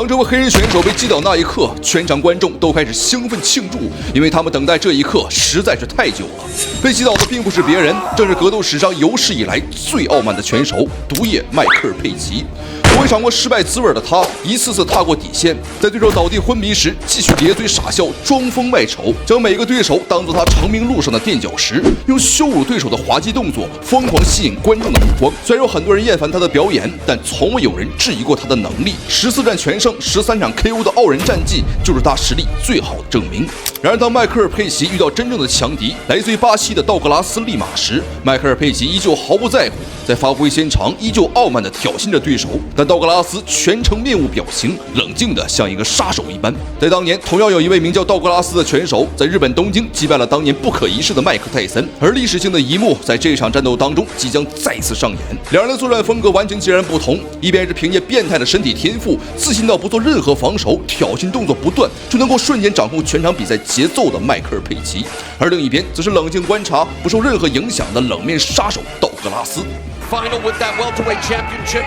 当这位黑人选手被击倒那一刻，全场观众都开始兴奋庆祝，因为他们等待这一刻实在是太久了。被击倒的并不是别人，正是格斗史上有史以来最傲慢的拳手——毒液迈克尔·佩奇。未尝过失败滋味的他，一次次踏过底线，在对手倒地昏迷时，继续咧嘴傻笑，装疯卖丑，将每个对手当作他成名路上的垫脚石，用羞辱对手的滑稽动作，疯狂吸引观众的目光。虽然有很多人厌烦他的表演，但从未有人质疑过他的能力。14战全胜、13场 KO 的傲人战绩，就是他实力最好的证明。然而，当迈克尔·佩奇遇到真正的强敌，来自于巴西的道格拉斯·利马时，迈克尔·佩奇依旧毫不在乎，在发挥先长，依旧傲慢地挑衅着对手。但道格拉斯全程面无表情，冷静得像一个杀手一般。在当年，同样有一位名叫道格拉斯的拳手，在日本东京击败了当年不可一世的麦克泰森，而历史性的一幕在这场战斗当中即将再次上演。两人的作战风格完全截然不同，一边是凭借变态的身体天赋，自信到不做任何防守，挑衅动作不断，就能够瞬间掌控全场比赛节奏的迈克尔·佩奇，而另一边则是冷静观察、不受任何影响的冷面杀手道格拉斯。Final with that welterweight championship,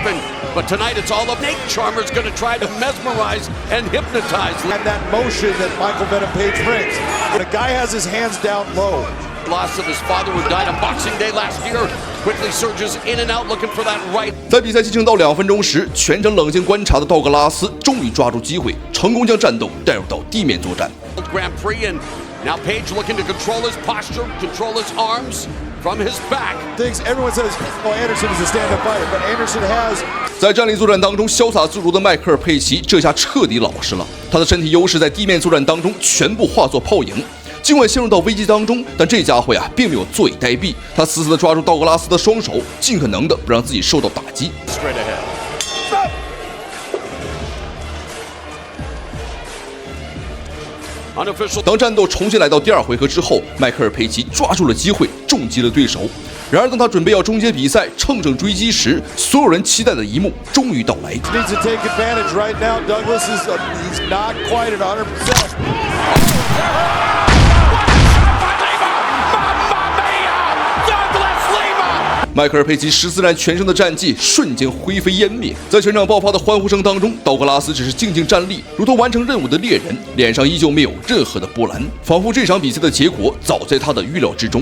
but tonight it's all up. Nate Charmer's going to try to mesmerize and hypnotize. And that motion that Michael Venom Page brings. The guy has his hands down low. Loss of his father who died on Boxing Day last year. Quickly surges in and out looking for that right. 在比赛进行到2分钟时，全程冷静观察的道格拉斯终于抓住机会，成功将战斗带入到地面作战。Grand Prix and now Page looking to control his posture, control his arms. From his back. Everyone says, "Oh, Anderson is a stand-up fighter," but Anderson has. 在站立作战当中潇洒自如的迈克尔·佩奇，这下彻底老实了。他的身体优势在地面作战当中全部化作泡影。尽管陷入到危机当中，但这家伙呀并没有坐以待毙，他死死地抓住道格拉斯的双手，尽可能的不让自己受到打击。Straight ahead. 当战斗重新来到第2回合之后，迈克尔·佩奇抓住了机会，重击了对手。然而，当他准备要终结比赛，乘胜追击时，所有人期待的一幕终于到来。Needs to take advantage right now. Douglas he's not quite at 100%. 迈克尔·佩奇14战全胜的战绩瞬间灰飞烟灭，在全场爆发的欢呼声当中，道格拉斯只是静静站立，如同完成任务的猎人，脸上依旧没有任何的波澜，仿佛这场比赛的结果早在他的预料之中。